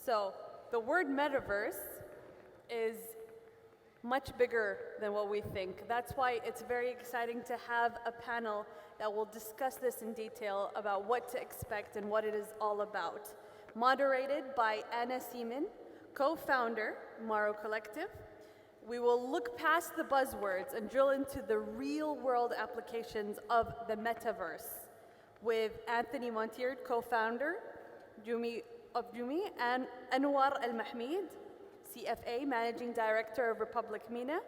So the word metaverse is much bigger than what we think. That's why it's very exciting to have a panel that will discuss this in detail about what to expect and what it is all about. Moderated by Anna Seaman, co-founder, Maro Collective. We will look past the buzzwords and drill into the real-world applications of the metaverse with Anthony Monteard, co-founder Jumy, and Anwaar Almahmeed, CFA, Managing Director of Republic MENA,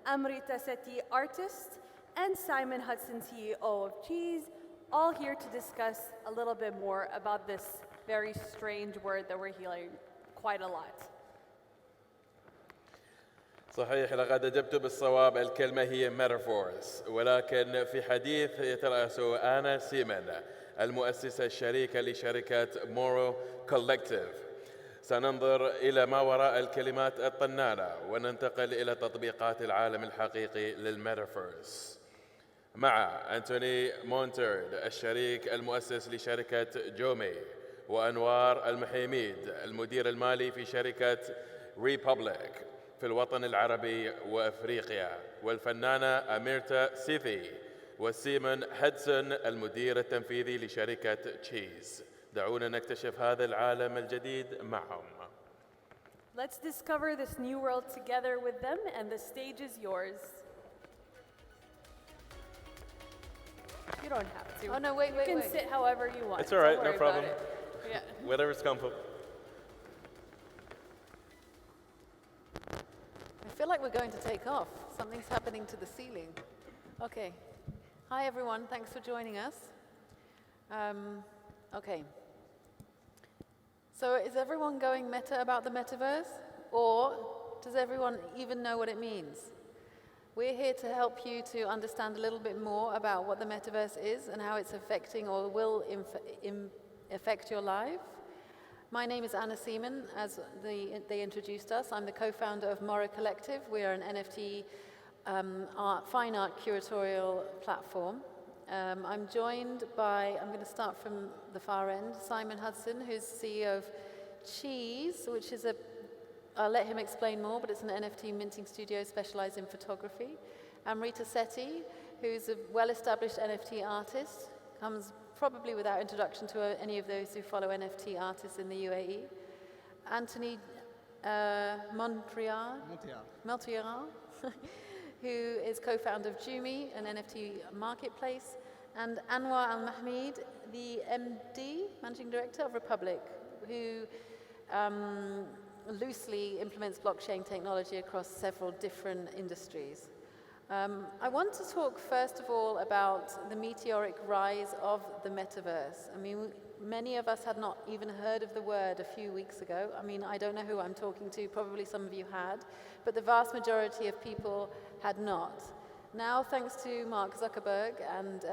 Amrita Sethi, artist, and Simon Hudson, CEO of Cheeze, all here to discuss a little bit more about this very strange word that we're hearing quite a lot. صحيح، لقد أجبت بالصواب. الكلمة هي metaphors، ولكن في حديث يترأسه أنا سيمن، المؤسسة الشريكة لشركة مورو كولكتيف. سننظر إلى ما وراء الكلمات الطنانة وننتقل إلى تطبيقات العالم الحقيقي للميتافيرس مع أنتوني مونتيرد، الشريك المؤسس لشركة جومي، وأنوار المحيميد، المدير المالي في شركة ريبوبليك في الوطن العربي وأفريقيا، والفنانة أميرتا سيثي، وسيمون هدسون، المدير التنفيذي لشركة تشيز. دعونا نكتشف هذا العالم الجديد معهم. Let's discover this new world together with them, and the stage is yours. You don't have to. Oh no, wait. You can sit however you want. It's all right, Don't no worry problem. about it. Yeah. Whatever's comfortable. I feel like we're going to take off. Something's happening to the ceiling. Okay. Hi everyone, thanks for joining us. Okay. So is everyone going meta about the metaverse? Or does everyone even know what it means? We're here to help you to understand a little bit more about what the metaverse is and how it's affecting or will affect your life. My name is Anna Seaman, as they introduced us. I'm the co-founder of Moro Collective. We are an NFT fine art curatorial platform. I'm joined by, I'm going to start from the far end, Simon Hudson, who's CEO of Cheeze, which is I'll let him explain more, but it's an NFT minting studio specialized in photography. Amrita Sethi, who's a well-established NFT artist, comes probably without introduction to any of those who follow NFT artists in the UAE. Anthony Monteard, who is co-founder of Jumy, an NFT marketplace, and Anwaar Almahmeed, the MD, Managing Director of Republic, who loosely implements blockchain technology across several different industries. I want to talk first of all about the meteoric rise of the metaverse. I mean, many of us had not even heard of the word a few weeks ago. I mean, I don't know who I'm talking to, probably some of you had, but the vast majority of people had not. Now, thanks to Mark Zuckerberg and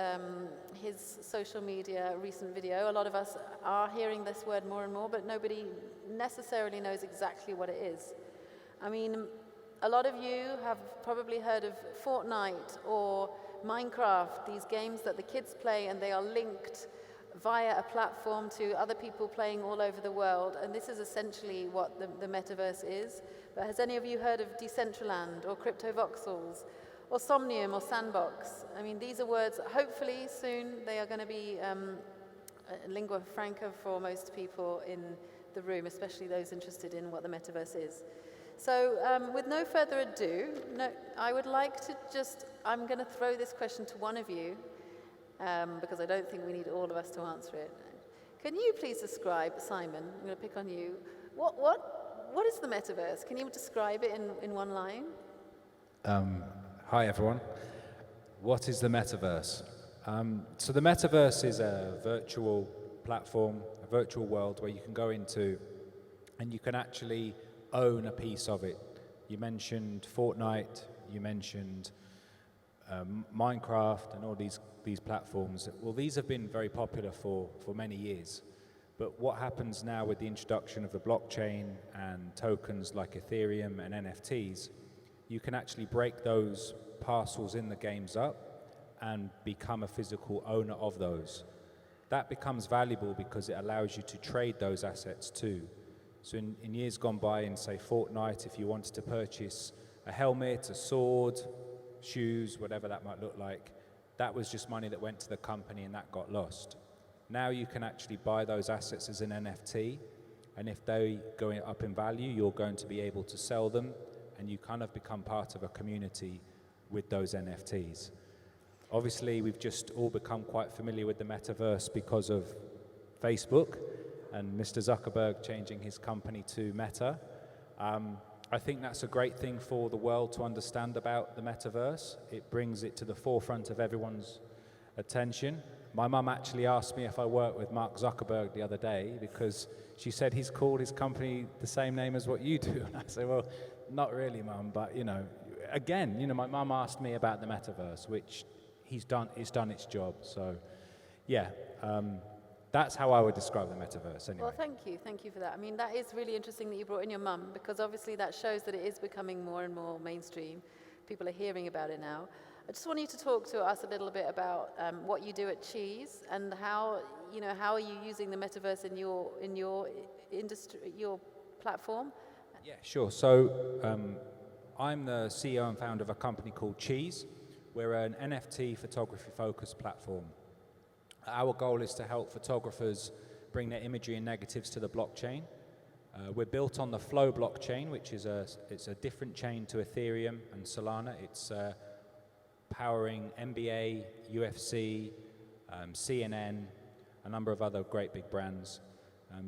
his social media recent video, a lot of us are hearing this word more and more, but nobody necessarily knows exactly what it is. I mean, a lot of you have probably heard of Fortnite or Minecraft, these games that the kids play, and they are linked via a platform to other people playing all over the world, and this is essentially what the metaverse is. But has any of you heard of Decentralized or cryptovoxels or Somnium or Sandbox? I mean, these are words, hopefully soon they are going to be lingua franca for most people in the room, especially those interested in what the metaverse is. So with no further ado, I would like to I'm going to throw this question to one of you, because I don't think we need all of us to answer it. Can you please describe, Simon, I'm going to pick on you, what is the metaverse? Can you describe it in one line? Hi everyone. What is the metaverse? So the metaverse is a virtual platform, a virtual world where you can go into and you can actually own a piece of it. You mentioned Fortnite, you mentioned Minecraft and all these platforms. Well, these have been very popular for many years. But what happens now with the introduction of the blockchain and tokens like Ethereum and NFTs, you can actually break those parcels in the games up and become a physical owner of those. That becomes valuable because it allows you to trade those assets too. So in years gone by, in say Fortnite, if you wanted to purchase a helmet, a sword, shoes, whatever that might look like, that was just money that went to the company and that got lost. Now you can actually buy those assets as an NFT, and if they go up in value, you're going to be able to sell them, and you kind of become part of a community with those NFTs. Obviously, we've just all become quite familiar with the metaverse because of Facebook and Mr. Zuckerberg changing his company to Meta. I think that's a great thing for the world to understand about the metaverse. It brings it to the forefront of everyone's attention. My mum actually asked me if I worked with Mark Zuckerberg the other day because she said he's called his company the same name as what you do. And I said, well, not really, Mum, but again, my mum asked me about the metaverse, which it's done its job. So, yeah, that's how I would describe the metaverse anyway. Well, thank you for that. I mean, that is really interesting that you brought in your mum, because obviously that shows that it is becoming more and more mainstream. People are hearing about it now. I just want you to talk to us a little bit about what you do at Cheeze and how are you using the metaverse in your industry, your platform? Yeah, sure. So I'm the CEO and founder of a company called Cheeze. We're an NFT photography-focused platform. Our goal is to help photographers bring their imagery and negatives to the blockchain. We're built on the Flow blockchain, which is a different chain to Ethereum and Solana. It's powering NBA, UFC, CNN, a number of other great big brands.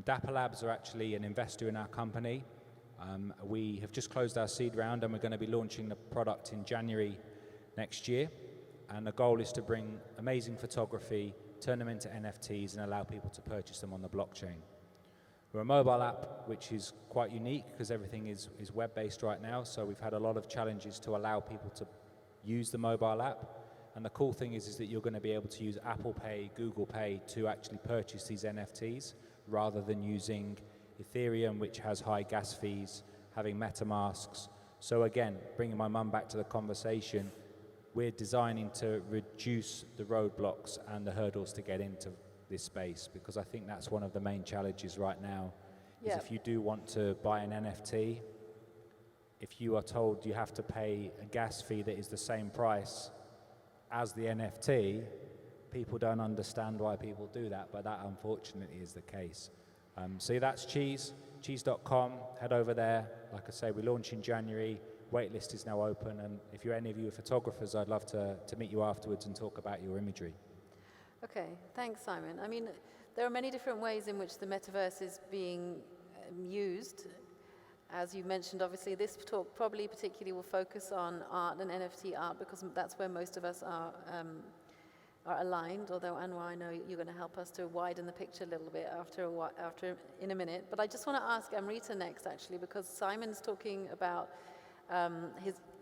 Dapper Labs are actually an investor in our company. We have just closed our seed round and we're going to be launching the product in January next year. And the goal is to bring amazing photography, turn them into NFTs, and allow people to purchase them on the blockchain. We're a mobile app, which is quite unique because everything is web-based right now. So we've had a lot of challenges to allow people to use the mobile app. And the cool thing is that you're going to be able to use Apple Pay, Google Pay to actually purchase these NFTs rather than using Ethereum, which has high gas fees, having MetaMasks. So again, bringing my mum back to the conversation, we're designing to reduce the roadblocks and the hurdles to get into this space, because I think that's one of the main challenges right now. Is if you do want to buy an NFT, if you are told you have to pay a gas fee that is the same price as the NFT, people don't understand why people do that, but that unfortunately is the case. So that's Cheeze, cheeze.com, head over there. Like I say, we launch in January, waitlist is now open, and if any of you are photographers, I'd love to meet you afterwards and talk about your imagery. Okay, thanks, Simon. I mean, there are many different ways in which the metaverse is being used. As you mentioned, obviously, this talk probably particularly will focus on art and NFT art because that's where most of us are aligned, although Anwaar, I know you're going to help us to widen the picture a little bit after in a minute. But I just want to ask Amrita next, actually, because Simon's talking about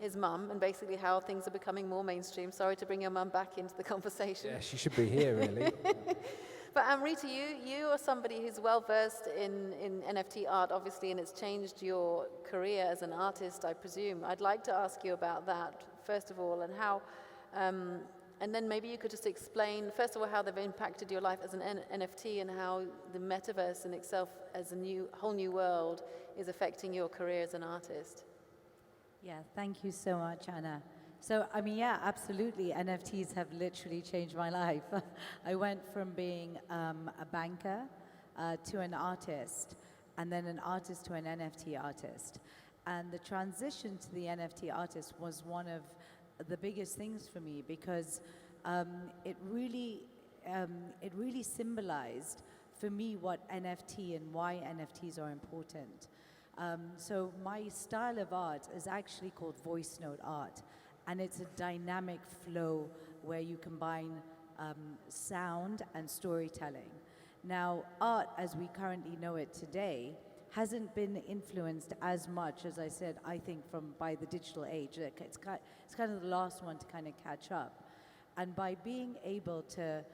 his mum and basically how things are becoming more mainstream. Sorry to bring your mum back into the conversation. Yeah, she should be here, really. But Amrita, you are somebody who's well versed in NFT art, obviously, and it's changed your career as an artist, I presume. I'd like to ask you about that, first of all, and how, and then maybe you could just explain, first of all, how they've impacted your life as an NFT and how the metaverse in itself as a whole new world is affecting your career as an artist. Yeah, thank you so much, Anna. So, I mean, yeah, absolutely. NFTs have literally changed my life. I went from being a banker to an artist, and then an artist to an NFT artist. And the transition to the NFT artist was one of the biggest things for me because it really symbolized for me what NFT and why NFTs are important. So my style of art is actually called voice note art, and it's a dynamic flow where you combine sound and storytelling. Now, art as we currently know it today hasn't been influenced as much, as I said, I think by the digital age. It's kind of the last one to kind of catch up. And by being able to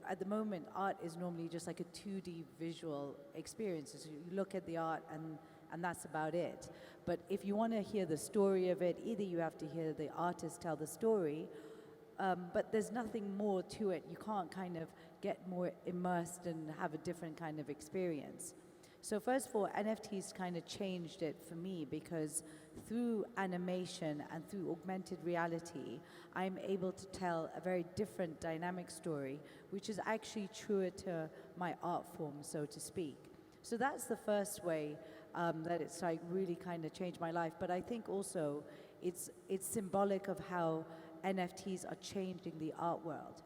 at the moment, art is normally just like a 2D visual experience. So you look at the art and that's about it. But if you want to hear the story of it, either you have to hear the artist tell the story, but there's nothing more to it. You can't kind of get more immersed and have a different kind of experience. So first of all, NFTs kind of changed it for me because through animation and through augmented reality, I'm able to tell a very different dynamic story, which is actually truer to my art form, so to speak. So that's the first way that it's like really kind of changed my life. But I think also it's symbolic of how NFTs are changing the art world.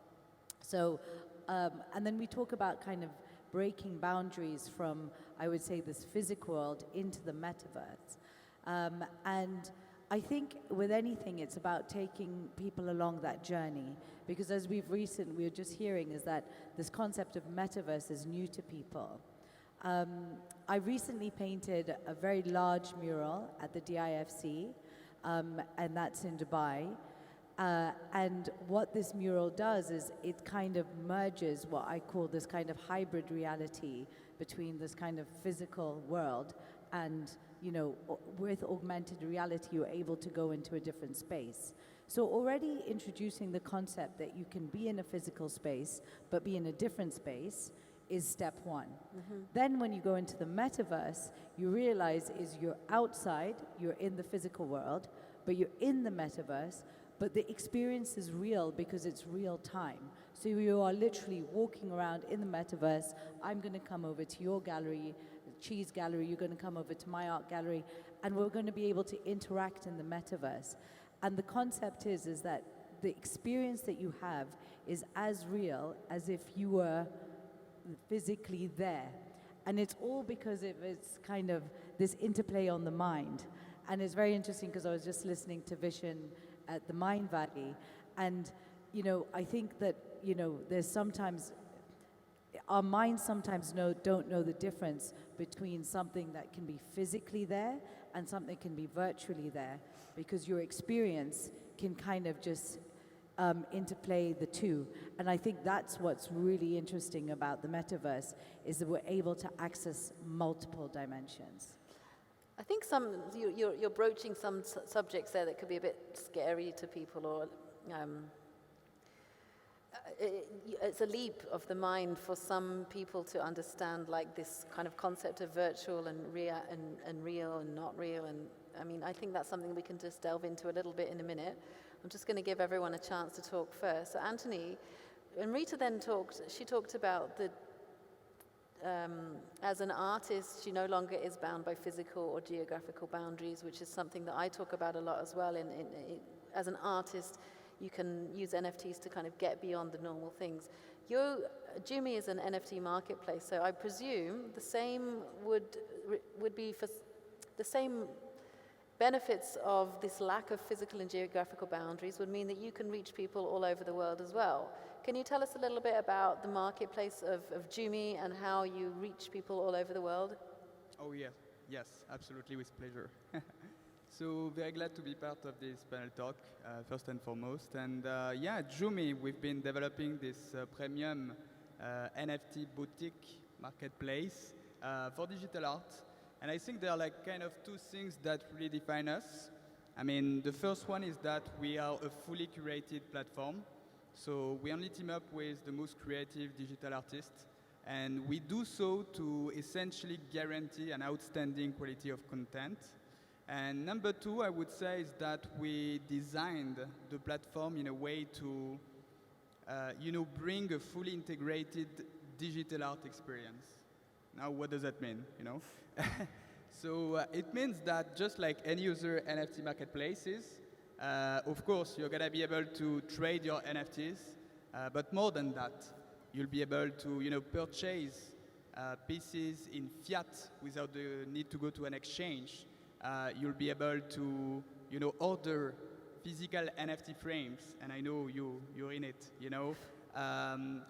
So, and then we talk about kind of breaking boundaries from, I would say, this physical world into the metaverse. And I think with anything, it's about taking people along that journey. Because as we were just hearing, is that this concept of metaverse is new to people. I recently painted a very large mural at the DIFC, and that's in Dubai. And what this mural does is it kind of merges what I call this kind of hybrid reality between this kind of physical world and, you know, with augmented reality, you're able to go into a different space. So already introducing the concept that you can be in a physical space, but be in a different space is step one. Then when you go into the metaverse, you realize is you're outside, you're in the physical world, but you're in the metaverse, but the experience is real because it's real time. So you are literally walking around in the metaverse. I'm going to come over to your gallery, Cheeze gallery, you're going to come over to my art gallery, and we're going to be able to interact in the metaverse. And the concept is that the experience that you have is as real as if you were physically there. And it's all because it's kind of this interplay on the mind. And it's very interesting because I was just listening to Vision at the Mind Valley. And, you know, I think that, you know, there's sometimes, our minds sometimes don't know the difference between something that can be physically there and something can be virtually there, because your experience can kind of just interplay the two. And I think that's what's really interesting about the metaverse, is that we're able to access multiple dimensions. I think you're broaching some subjects there that could be a bit scary to people, or it's a leap of the mind for some people to understand, like this kind of concept of virtual and real and not real. And I mean, I think that's something we can just delve into a little bit in a minute. I'm just going to give everyone a chance to talk first. So Anthony, Amrita then talked about the as an artist, she no longer is bound by physical or geographical boundaries, which is something that I talk about a lot as well. As an artist, you can use NFTs to kind of get beyond the normal things. Jumy is an NFT marketplace, so I presume the same would be for the same benefits of this lack of physical and geographical boundaries would mean that you can reach people all over the world as well. Can you tell us a little bit about the marketplace of Jumy and how you reach people all over the world? Oh, yes, absolutely, with pleasure. So very glad to be part of this panel talk, first and foremost. And Jumy, we've been developing this premium NFT boutique marketplace for digital art. And I think there are like kind of two things that really define us. I mean, the first one is that we are a fully curated platform. So we only team up with the most creative digital artists, and we do so to essentially guarantee an outstanding quality of content. And number two, I would say, is that we designed the platform in a way to, bring a fully integrated digital art experience. Now, what does that mean, So it means that just like any other NFT marketplaces, of course, you're going to be able to trade your NFTs, but more than that, you'll be able to, purchase pieces in fiat without the need to go to an exchange. You'll be able to, order physical NFT frames, and I know you're in it,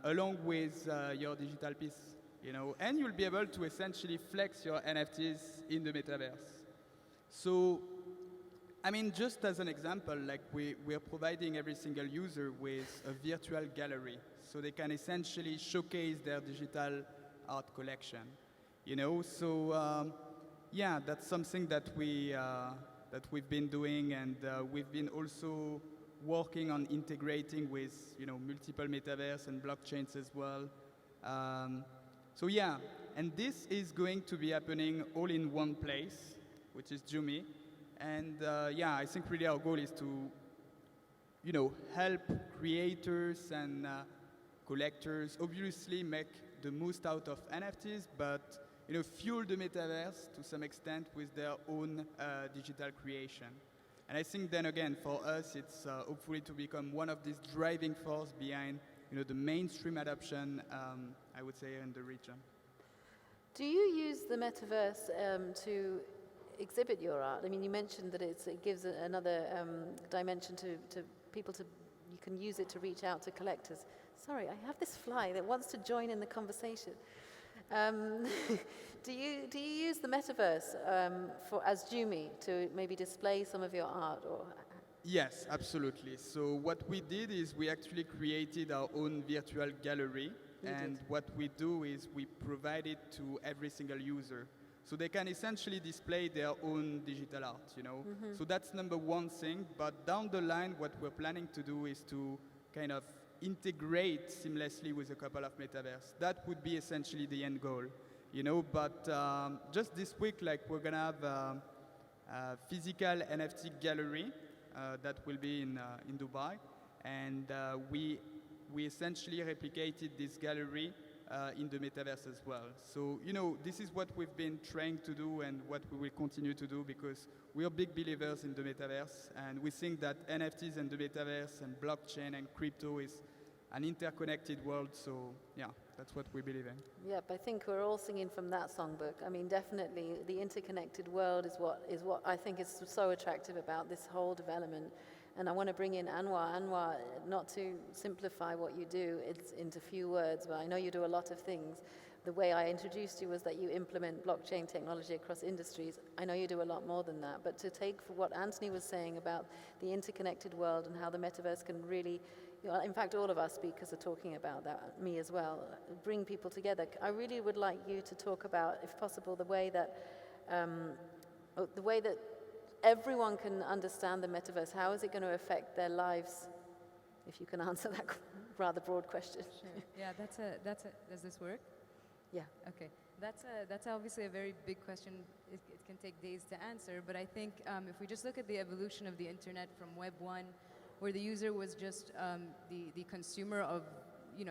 along with your digital piece, and you'll be able to essentially flex your NFTs in the metaverse. So, I mean, just as an example, like we're providing every single user with a virtual gallery, so they can essentially showcase their digital art collection. So that's something that we've been doing, and we've been also working on integrating with multiple metaverse and blockchains as well. and this is going to be happening all in one place, which is Jumy. And yeah, I think really our goal is to, help creators and collectors obviously make the most out of NFTs, but fuel the metaverse to some extent with their own digital creation. And I think then again, for us, it's hopefully to become one of these driving force behind the mainstream adoption, I would say, in the region. Do you use the metaverse to exhibit your art? I mean, you mentioned that it gives another dimension to people you can use it to reach out to collectors. Sorry, I have this fly that wants to join in the conversation. Do you use the metaverse as Jumy to maybe display some of your art? Or? Yes, absolutely. So what we did is we actually created our own virtual gallery. And what we do is we provide it to every single user. So they can essentially display their own digital art, So that's number one thing. But down the line, what we're planning to do is to kind of integrate seamlessly with a couple of metaverse. That would be essentially the end goal, But just this week, we're going to have a physical NFT gallery that will be in Dubai. And we essentially replicated this gallery in the metaverse as well. So, this is what we've been trying to do and what we will continue to do because we are big believers in the metaverse. And we think that NFTs and the metaverse and blockchain and crypto is an interconnected world. So, yeah, that's what we believe in. Yep, I think we're all singing from that songbook. I mean, definitely the interconnected world is what I think is so attractive about this whole development. And I want to bring in Anwaar. Anwaar, not to simplify what you do it's into few words, but I know you do a lot of things. The way I introduced you was that you implement blockchain technology across industries. I know you do a lot more than that, but to take for what Anthony was saying about the interconnected world and how the metaverse can really, in fact, all of our speakers are talking about that, me as well, bring people together. I really would like you to talk about, if possible, the way that everyone can understand the metaverse. How is it going to affect their lives? If you can answer that rather broad question. Sure. Yeah, does this work? Yeah. Okay. That's obviously a very big question. It can take days to answer, but I think if we just look at the evolution of the internet from Web 1, where the user was just the consumer of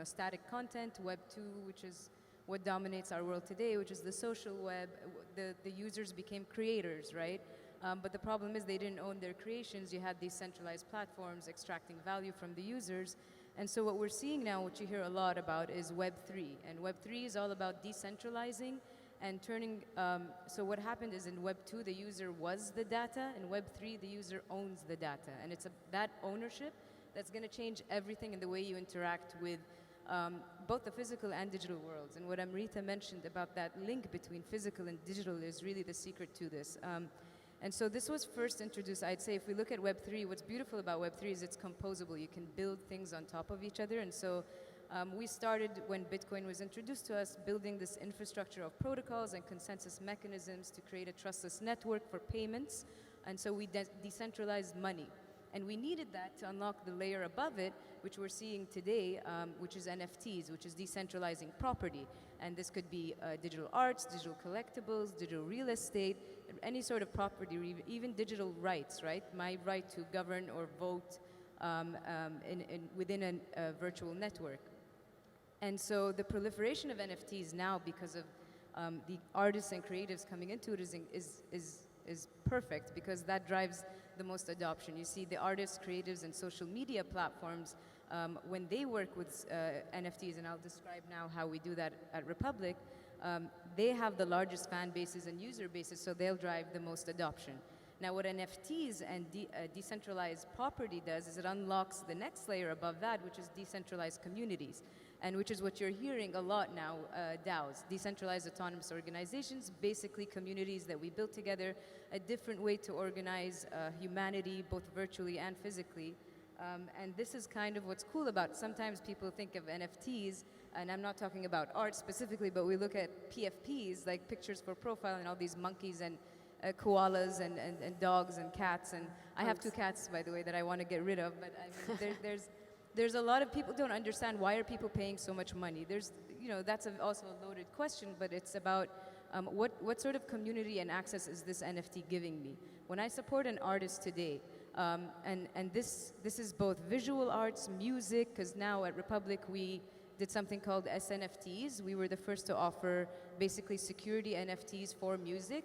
static content, Web 2, which is what dominates our world today, which is the social web, the users became creators, right? But the problem is they didn't own their creations. You had these centralized platforms extracting value from the users. And so what we're seeing now, what you hear a lot about, is Web 3. And Web 3 is all about decentralizing and turning, so what happened is in Web 2, the user was the data. In Web 3, the user owns the data. And it's that ownership that's going to change everything in the way you interact with both the physical and digital worlds. And what Amrita mentioned about that link between physical and digital is really the secret to this. And so this was first introduced, I'd say, if we look at Web3, what's beautiful about Web3 is it's composable. You can build things on top of each other. And so we started, when Bitcoin was introduced to us, building this infrastructure of protocols and consensus mechanisms to create a trustless network for payments. And so we decentralized money. And we needed that to unlock the layer above it, which we're seeing today, which is NFTs, which is decentralizing property. And this could be digital arts, digital collectibles, digital real estate, any sort of property, or even digital rights, right? My right to govern or vote within a virtual network. And so the proliferation of NFTs now, because of the artists and creatives coming into it, is perfect, because that drives the most adoption. You see the artists, creatives, and social media platforms, when they work with NFTs, and I'll describe now how we do that at Republic, they have the largest fan bases and user bases, so they'll drive the most adoption. Now what NFTs and decentralized property does is it unlocks the next layer above that, which is decentralized communities, and which is what you're hearing a lot now, DAOs, decentralized autonomous organizations, basically communities that we built together, a different way to organize humanity, both virtually and physically. And this is kind of what's cool about it. Sometimes people think of NFTs, and I'm not talking about art specifically, but we look at PFPs, like pictures for profile, and all these monkeys and koalas and dogs and cats. And I have 2 cats, by the way, that I want to get rid of, but I mean, there's a lot of people don't understand why are people paying so much money. There's, that's also a loaded question, but it's about what sort of community and access is this NFT giving me? When I support an artist today, and this is both visual arts, music, because now at Republic we did something called SNFTs. We were the first to offer basically security NFTs for music.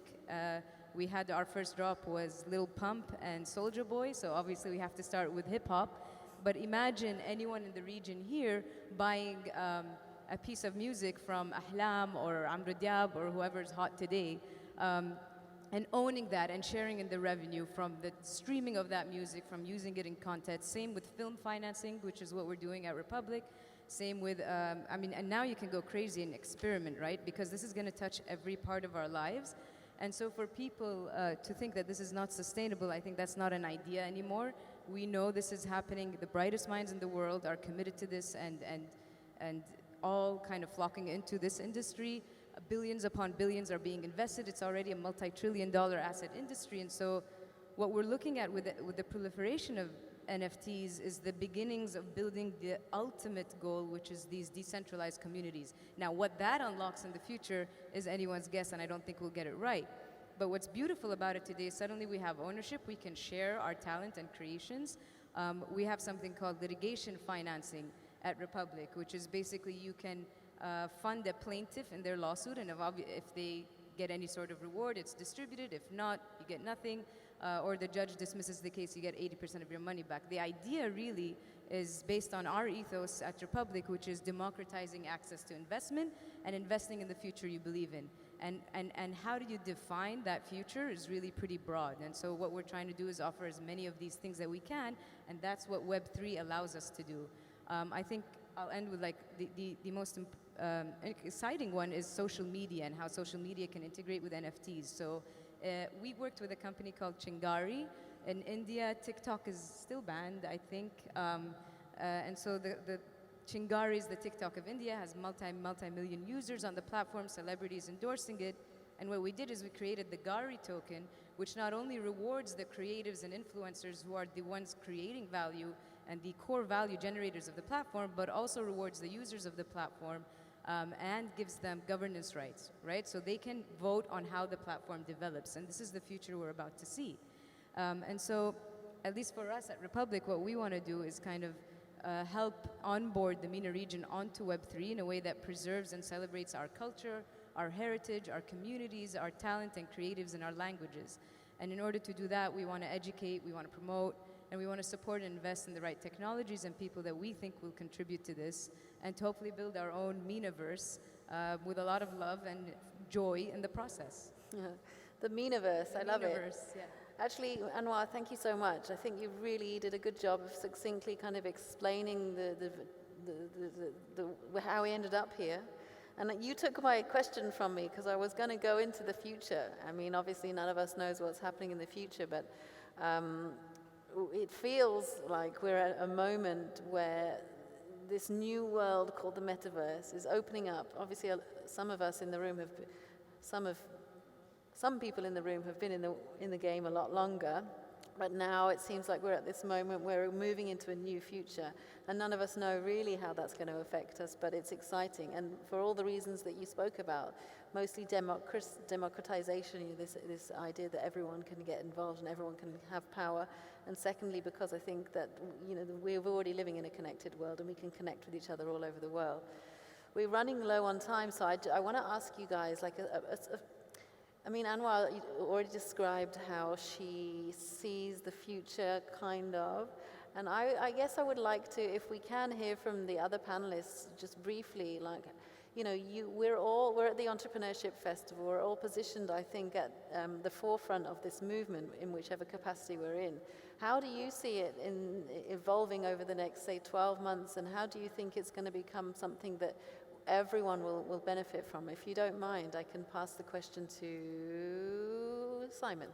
We had our first drop was Lil Pump and Soulja Boy, so obviously we have to start with hip hop. But imagine anyone in the region here buying a piece of music from Ahlam or Amrita or whoever's hot today, and owning that and sharing in the revenue from the streaming of that music, from using it in content. Same with film financing, which is what we're doing at Republic. Same with, and now you can go crazy and experiment, right? Because this is going to touch every part of our lives. And so for people to think that this is not sustainable, I think that's not an idea anymore. We know this is happening. The brightest minds in the world are committed to this and all kind of flocking into this industry. Billions upon billions are being invested. It's already a multi-trillion-dollar asset industry. And so what we're looking at with the proliferation of NFTs is the beginnings of building the ultimate goal, which is these decentralized communities. Now, what that unlocks in the future is anyone's guess, and I don't think we'll get it right. But what's beautiful about it today is suddenly we have ownership, we can share our talent and creations. We have something called litigation financing at Republic, which is basically you can fund a plaintiff in their lawsuit, and if they get any sort of reward, it's distributed. If not, you get nothing. Or the judge dismisses the case, you get 80% of your money back. The idea really is based on our ethos at Republic, which is democratizing access to investment and investing in the future you believe in. And how do you define that future is really pretty broad. And so what we're trying to do is offer as many of these things that we can, and that's what Web3 allows us to do. I think I'll end with like the most exciting one is social media and how social media can integrate with NFTs. So we worked with a company called Chingari. In India, TikTok is still banned, I think. And so the Chingari is the TikTok of India, has multi-million users on the platform, celebrities endorsing it. And what we did is we created the Gari token, which not only rewards the creatives and influencers who are the ones creating value and the core value generators of the platform, but also rewards the users of the platform and gives them governance rights, right? So they can vote on how the platform develops. And this is the future we're about to see. And so, at least for us at Republic, what we want to do is kind of help onboard the MENA region onto Web3 in a way that preserves and celebrates our culture, our heritage, our communities, our talent and creatives and our languages. And in order to do that, we want to educate, we want to promote, and we want to support and invest in the right technologies and people that we think will contribute to this, and to hopefully build our own MENAverse with a lot of love and joy in the process. Yeah. The MENAverse, I love it. Yeah. Actually, Anwaar, thank you so much. I think you really did a good job of succinctly kind of explaining how we ended up here. And you took my question from me because I was going to go into the future. I mean, obviously none of us knows what's happening in the future, but it feels like we're at a moment where this new world called the metaverse is opening up. Obviously, some of us in the room some people in the room have been in the game a lot longer, but now it seems like we're at this moment where we're moving into a new future, and none of us know really how that's going to affect us, but it's exciting. And for all the reasons that you spoke about, mostly democratization, this idea that everyone can get involved and everyone can have power, and secondly, because I think that we're already living in a connected world and we can connect with each other all over the world. We're running low on time, so I want to ask you guys, I mean, Anwaar already described how she sees the future, kind of. And I guess I would like to, if we can, hear from the other panelists just briefly, we're at the Entrepreneurship Festival. We're all positioned, I think, at the forefront of this movement in whichever capacity we're in. How do you see it evolving over the next, say, 12 months? And how do you think it's going to become something that everyone will benefit from? If you don't mind, I can pass the question to Simon.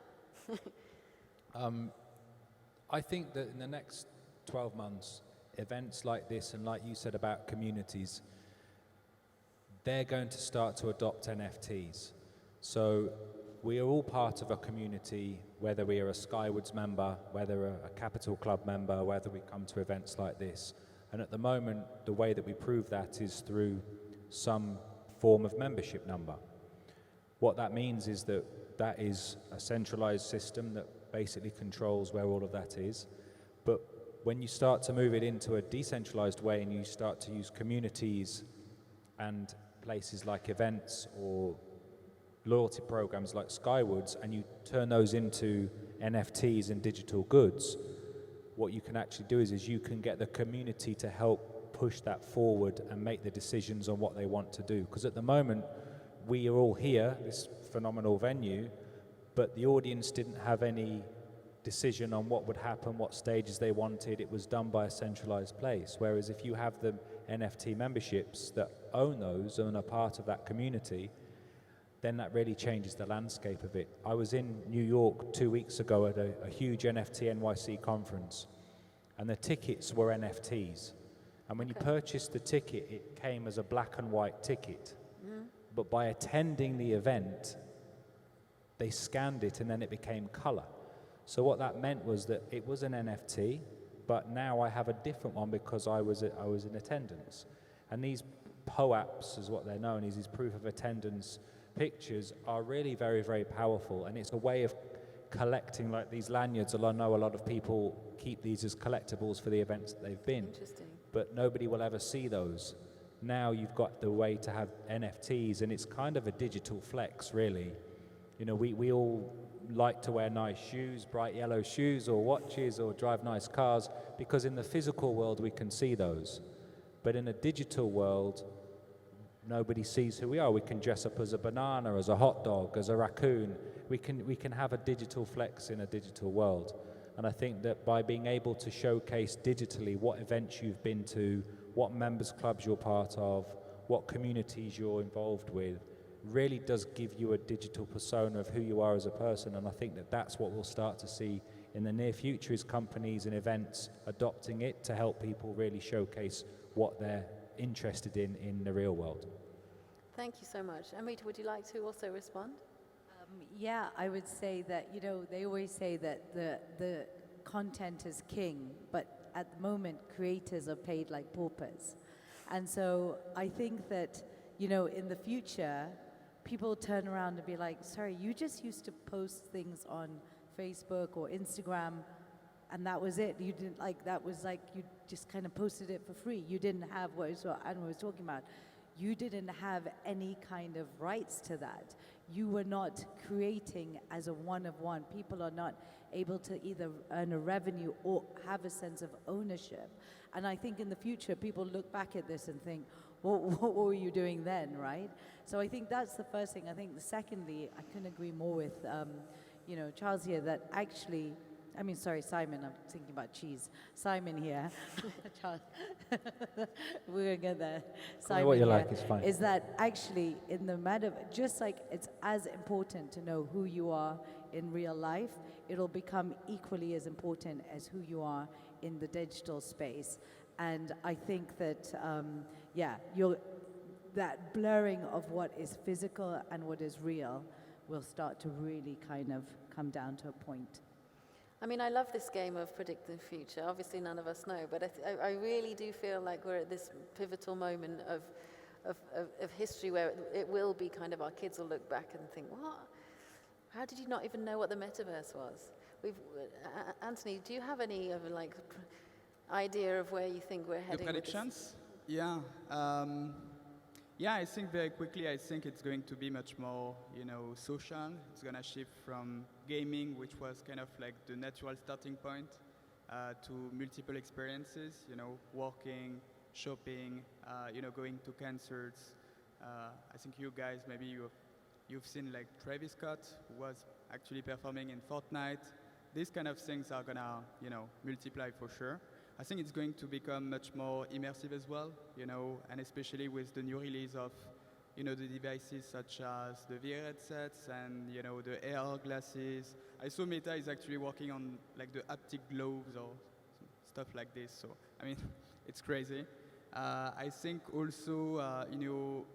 I think that in the next 12 months, events like this, and like you said about communities, they're going to start to adopt NFTs. So we are all part of a community, whether we are a Skywards member, whether a Capital Club member, whether we come to events like this. And at the moment, the way that we prove that is through some form of membership number. What that means is that that is a centralized system that basically controls where all of that is. But when you start to move it into a decentralized way and you start to use communities and places like events or loyalty programs like Skywoods, and you turn those into NFTs and digital goods, what you can actually do is you can get the community to help push that forward and make the decisions on what they want to do. Because at the moment, we are all here, this phenomenal venue, but the audience didn't have any decision on what would happen, what stages they wanted. It was done by a centralized place. Whereas if you have the NFT memberships that own those and are part of that community, then that really changes the landscape of it. I was in New York 2 weeks ago at a huge NFT NYC conference, and the tickets were NFTs. And when you purchased the ticket, it came as a black and white ticket. But by attending the event, they scanned it and then it became color. So what that meant was that it was an NFT, but now I have a different one because I was in attendance. And these POAPs, is what they're known as, these proof of attendance pictures, are really very, very powerful. And it's a way of collecting, like these lanyards. I know a lot of people keep these as collectibles for the events that they've been. Interesting. But nobody will ever see those. Now you've got the way to have NFTs, and it's kind of a digital flex, really. You know, we all like to wear nice shoes, bright yellow shoes or watches, or drive nice cars, because in the physical world we can see those. But in a digital world, nobody sees who we are. We can dress up as a banana, as a hot dog, as a raccoon. We can have a digital flex in a digital world. And I think that by being able to showcase digitally what events you've been to, what members clubs you're part of, what communities you're involved with, really does give you a digital persona of who you are as a person. And I think that that's what we'll start to see in the near future, is companies and events adopting it to help people really showcase what they're interested in the real world. Thank you so much. Amrita, would you like to also respond? Yeah, I would say that, you know, they always say that the content is king, but at the moment, creators are paid like paupers. And so I think that, you know, in the future, people turn around and be like, sorry, you just used to post things on Facebook or Instagram, and that was it. You didn't, like, that was like, you just kind of posted it for free. You didn't have what Anwaar was talking about. You didn't have any kind of rights to that. You were not creating as a one-of-one. People are not able to either earn a revenue or have a sense of ownership. And I think in the future, people look back at this and think, what were you doing then, right? So I think that's the first thing. I think secondly, I couldn't agree more with, you know, Charles here, that actually, I mean, sorry, Simon, I'm thinking about Cheeze. Simon here, Charles, we're gonna get there. Simon what you here, like, it's fine. is that actually in the metaverse, just like it's as important to know who you are in real life, it'll become equally as important as who you are in the digital space. And I think that, yeah, that blurring of what is physical and what is real will start to really kind of come down to a point. I mean, I love this game of predict the future. Obviously, none of us know, but I really do feel like we're at this pivotal moment of history where it will be kind of, our kids will look back and think, what? How did you not even know what the metaverse was? Anthony, do you have any of like idea of where you think we're heading? The predictions? Yeah. Yeah, I think very quickly, I think it's going to be much more, you know, social. It's going to shift from gaming, which was kind of like the natural starting point, to multiple experiences, you know, working, shopping, you know, going to concerts. I think you guys, maybe you've seen like Travis Scott, who was actually performing in Fortnite. These kind of things are going to, you know, multiply for sure. I think it's going to become much more immersive as well, you know, and especially with the new release of, you know, the devices such as the VR headsets and, you know, the AR glasses. I saw Meta is actually working on like the haptic gloves or stuff like this. So, I mean, it's crazy. I think also, you know,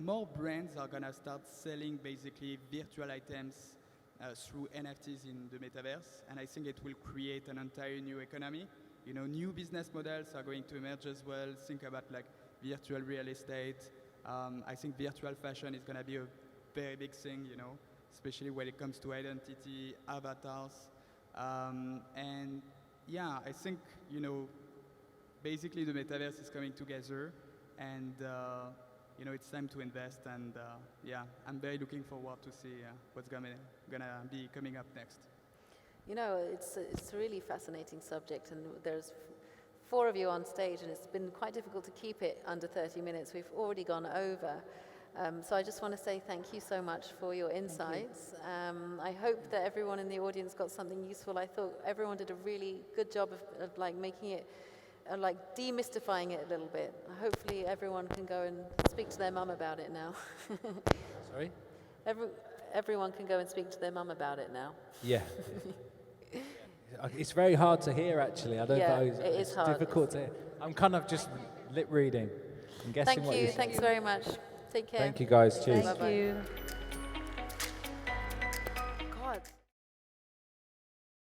more brands are gonna start selling basically virtual items through NFTs in the metaverse, and I think it will create an entire new economy. new business models are going to emerge as well. Think about like virtual real estate. I think virtual fashion is going to be a very big thing, especially when it comes to identity, avatars. And yeah, I think, basically the metaverse is coming together, and it's time to invest. And yeah, I'm very looking forward to see what's gonna be coming up next. It's a really fascinating subject, and there's 4 of you on stage, and it's been quite difficult to keep it under 30 minutes. We've already gone over. So I just want to say thank you so much for your insights. I hope that everyone in the audience got something useful. I thought everyone did a really good job of like making it, like demystifying it a little bit. Hopefully everyone can go and speak to their mum about it now. Sorry? Everyone can go and speak to their mum about it now. Yeah. It's very hard to hear, actually. I don't know. It is it's hard. difficult to hear. I'm kind of just lip reading and guessing Thank what you. you're saying. Thanks very much. Take care. Thank you, guys. Cheers. Bye-bye. Thank you.